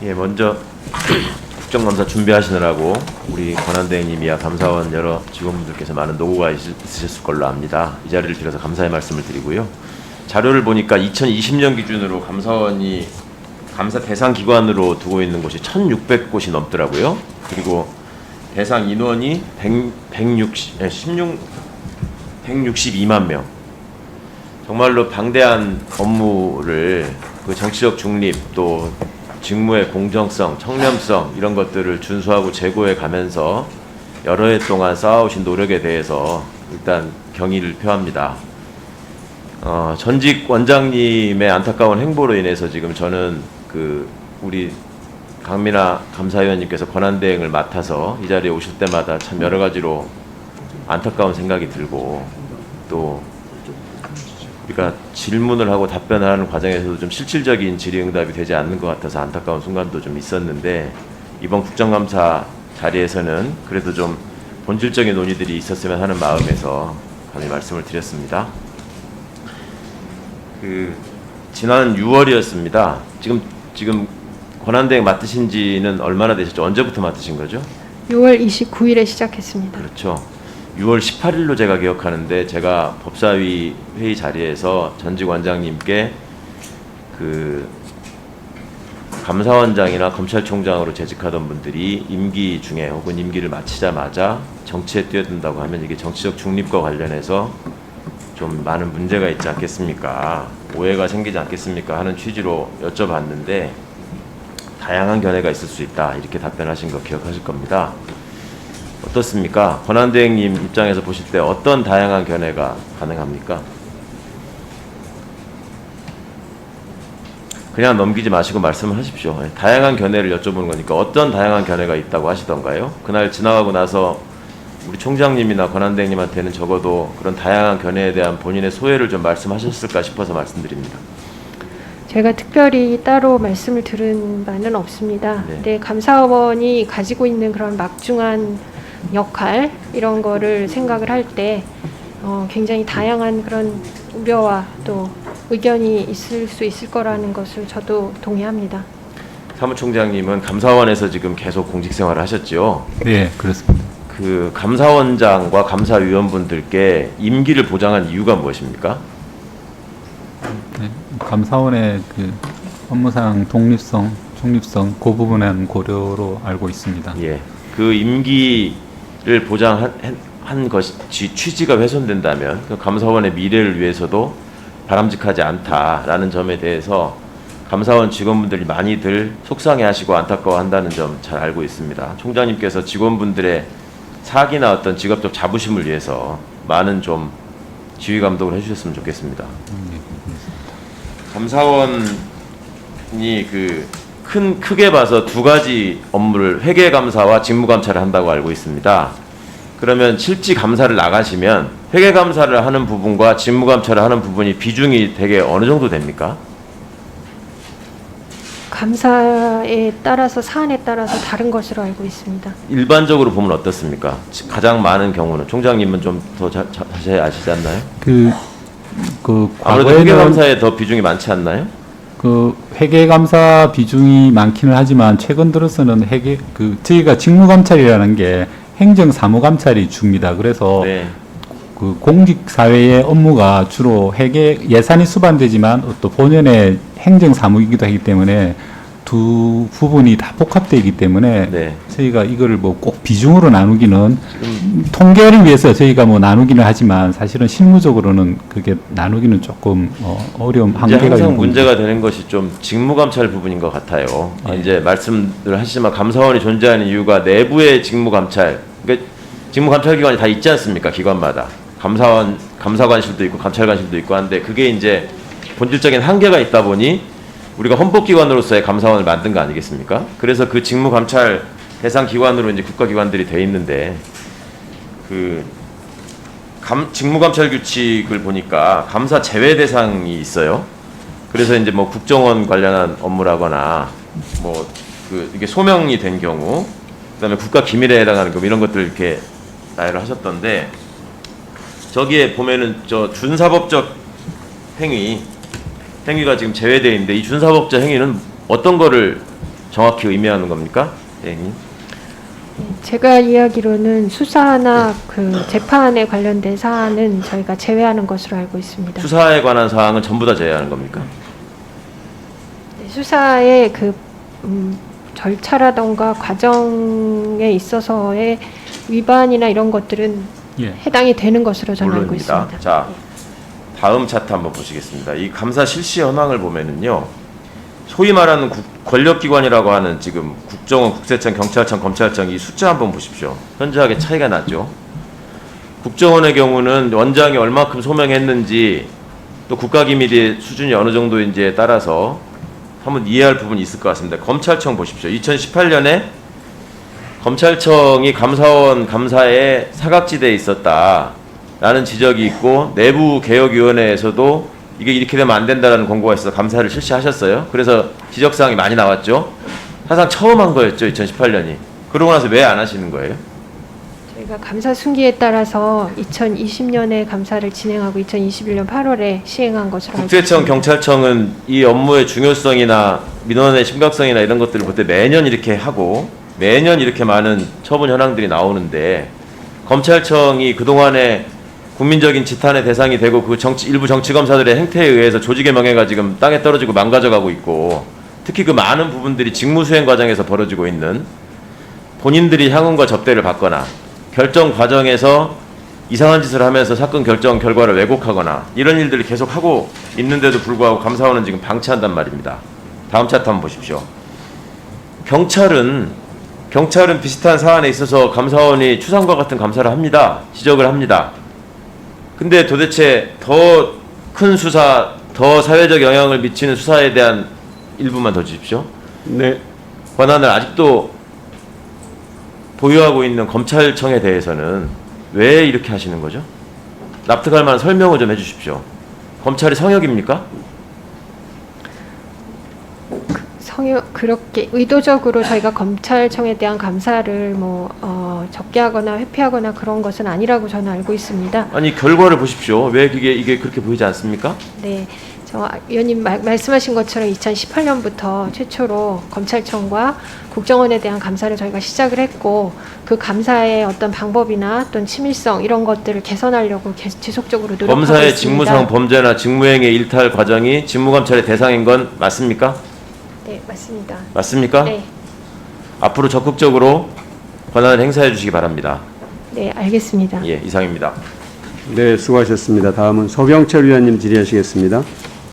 예, 먼저 국정감사 준비하시느라고 우리 권한대행님이야 감사원 여러 직원분들께서 많은 노고가 있으셨을 걸로 압니다. 이 자리를 빌어서 감사의 말씀을 드리고요. 자료를 보니까 2020년 기준으로 감사원이 감사 대상 기관으로 두고 있는 곳이 1,600곳이 넘더라고요. 그리고 대상 인원이 162만 명. 정말로 방대한 업무를 그 정치적 중립 또 직무의 공정성, 청렴성 이런 것들을 준수하고 제고해 가면서 여러 해 동안 쌓아오신 노력에 대해서 일단 경의를 표합니다. 전직 원장님의 안타까운 행보로 인해서 지금 저는 우리 강민아 감사위원님께서 권한대행을 맡아서 이 자리에 오실 때마다 참 여러 가지로 안타까운 생각이 들고 또 우리가 질문을 하고 답변을 하는 과정에서도 좀 실질적인 질의응답이 되지 않는 것 같아서 안타까운 순간도 좀 있었는데 이번 국정감사 자리에서는 그래도 좀 본질적인 논의들이 있었으면 하는 마음에서 감히 말씀을 드렸습니다. 지난 6월이었습니다. 지금 권한대행 맡으신 지는 얼마나 되셨죠? 언제부터 맡으신 거죠? 6월 29일에 시작했습니다. 그렇죠. 6월 18일로 제가 기억하는데 제가 법사위 회의 자리에서 전직 원장님께 감사원장이나 검찰총장으로 재직하던 분들이 임기 중에 혹은 임기를 마치자마자 정치에 뛰어든다고 하면 이게 정치적 중립과 관련해서 좀 많은 문제가 있지 않겠습니까? 오해가 생기지 않겠습니까? 하는 취지로 여쭤봤는데 다양한 견해가 있을 수 있다 이렇게 답변하신 거 기억하실 겁니다. 어떻습니까? 권한대행님 입장에서 보실 때 어떤 다양한 견해가 가능합니까? 그냥 넘기지 마시고 말씀을 하십시오. 다양한 견해를 여쭤보는 거니까 어떤 다양한 견해가 있다고 하시던가요? 그날 지나가고 나서 우리 총장님이나 권한대행님한테는 적어도 그런 다양한 견해에 대한 본인의 소회를 좀 말씀하셨을까 싶어서 말씀드립니다. 제가 특별히 따로 말씀을 들은 바는 없습니다. 네. 근데 감사원이 가지고 있는 그런 막중한 역할 이런 거를 생각을 할 때 굉장히 다양한 그런 우려와 또 의견이 있을 수 있을 거라는 것을 저도 동의합니다. 사무총장님은 감사원에서 지금 계속 공직 생활을 하셨죠? 네, 그렇습니다. 감사원장과 감사위원분들께 임기를 보장한 이유가 무엇입니까? 네, 감사원의 업무상 독립성, 중립성 그 부분은 고려로 알고 있습니다. 예, 그 임기를 보장한 것이 취지가 훼손된다면 그 감사원의 미래를 위해서도 바람직하지 않다라는 점에 대해서 감사원 직원분들이 많이들 속상해하시고 안타까워한다는 점 잘 알고 있습니다. 총장님께서 직원분들의 사기나 어떤 직업적 자부심을 위해서 많은 좀 지휘 감독을 해주셨으면 좋겠습니다. 감사원이 크게 봐서 두 가지 업무를 회계 감사와 직무 감사를 한다고 알고 있습니다. 그러면 실지 감사를 나가시면 회계 감사를 하는 부분과 직무 감사를 하는 부분이 비중이 되게 어느 정도 됩니까? 감사에 따라서 사안에 따라서 다른 것으로 알고 있습니다. 일반적으로 보면 어떻습니까? 가장 많은 경우는 총장님은 좀 더 자세히 아시지 않나요? 아무래도 회계 감사에 더 비중이 많지 않나요? 회계 감사 비중이 많기는 하지만 최근 들어서는 저희가 직무 감찰이라는 게 행정 사무 감찰이 주입니다. 그래서 네. 공직 사회의 업무가 주로 회계 예산이 수반되지만 또 본연의 행정 사무이기도 하기 때문에 두 부분이 다 복합되기 때문에 네. 저희가 이거를 꼭 비중으로 나누기는 통계를 위해서 저희가 나누기는 하지만 사실은 실무적으로는 그게 나누기는 조금 어려운 한계가 있는 항상 문제가 되는 것이 좀 직무 감찰 부분인 것 같아요. 네. 이제 말씀을 하시지만 감사원이 존재하는 이유가 내부의 직무 감찰, 그러니까 직무 감찰 기관이 다 있지 않습니까? 기관마다 감사관실도 있고 감찰관실도 있고 한데 그게 이제 본질적인 한계가 있다 보니 우리가 헌법기관으로서의 감사원을 만든 거 아니겠습니까? 그래서 그 직무 감찰 대상 기관으로 이제 국가기관들이 돼 있는데 직무 감찰 규칙을 보니까 감사 제외 대상이 있어요. 그래서 이제 국정원 관련한 업무라거나 이게 소명이 된 경우, 그다음에 국가 기밀에 해당하는 경우 이런 것들 이렇게 나열을 하셨던데 저기에 보면은 저 준사법적 행위가 지금 제외되어 있는데 이 준사법적 행위는 어떤 거를 정확히 의미하는 겁니까? 대행님. 제가 이야기로는 수사나 그 재판에 관련된 사안은 저희가 제외하는 것으로 알고 있습니다. 수사에 관한 사항은 전부 다 제외하는 겁니까? 수사의 그 절차라던가 과정에 있어서의 위반이나 이런 것들은 예. 해당이 되는 것으로 저는 알고 물론입니다. 있습니다. 자, 다음 차트 한번 보시겠습니다. 이 감사 실시 현황을 보면은요, 소위 말하는 권력기관이라고 하는 지금 국정원, 국세청, 경찰청, 검찰청 이 숫자 한번 보십시오. 현저하게 차이가 나죠. 국정원의 경우는 원장이 얼마큼 소명했는지 또 국가기밀의 수준이 어느 정도인지에 따라서 한번 이해할 부분이 있을 것 같습니다. 검찰청 보십시오. 2018년에 검찰청이 감사원 감사에 사각지대에 있었다라는 지적이 있고 내부 개혁위원회에서도 이게 이렇게 되면 안 된다라는 권고가 있어서 감사를 실시하셨어요. 그래서 지적사항이 많이 나왔죠. 사상 처음 한 거였죠, 2018년이. 그러고 나서 왜 안 하시는 거예요? 저희가 감사 순기에 따라서 2020년에 감사를 진행하고 2021년 8월에 시행한 것으로 알고 국세청, 있습니다. 경찰청은 이 업무의 중요성이나 민원의 심각성이나 이런 것들을 볼 때 매년 이렇게 하고 매년 이렇게 많은 처분 현황들이 나오는데 검찰청이 그동안에 국민적인 지탄의 대상이 되고 그 일부 정치검사들의 행태에 의해서 조직의 명예가 지금 땅에 떨어지고 망가져가고 있고 특히 그 많은 부분들이 직무수행 과정에서 벌어지고 있는 본인들이 향응과 접대를 받거나 결정 과정에서 이상한 짓을 하면서 사건 결정 결과를 왜곡하거나 이런 일들을 계속 하고 있는데도 불구하고 감사원은 지금 방치한단 말입니다. 다음 차트 한번 보십시오. 경찰은 비슷한 사안에 있어서 감사원이 추상과 같은 감사를 합니다. 지적을 합니다. 근데 도대체 더 큰 수사, 더 사회적 영향을 미치는 수사에 대한 일부만 더 주십시오. 네. 권한을 아직도 보유하고 있는 검찰청에 대해서는 왜 이렇게 하시는 거죠? 납득할 만한 설명을 좀 해주십시오. 검찰이 성역입니까? 그렇게 의도적으로 저희가 검찰청에 대한 감사를 적게 하거나 회피하거나 그런 것은 아니라고 저는 알고 있습니다. 아니 결과를 보십시오. 왜 이게 그렇게 보이지 않습니까? 네, 저 위원님 말씀하신 것처럼 2018년부터 최초로 검찰청과 국정원에 대한 감사를 저희가 시작을 했고 그 감사의 어떤 방법이나 또는 치밀성 이런 것들을 개선하려고 지속적으로 노력하고 검사의 있습니다. 직무상 범죄나 직무행위 일탈 과정이 직무감찰의 대상인 건 맞습니까? 네, 맞습니다. 맞습니까? 네, 앞으로 적극적으로 권한을 행사해 주시기 바랍니다. 네, 알겠습니다. 예, 이상입니다. 네, 수고하셨습니다. 다음은 소병철 위원님 질의하시겠습니다.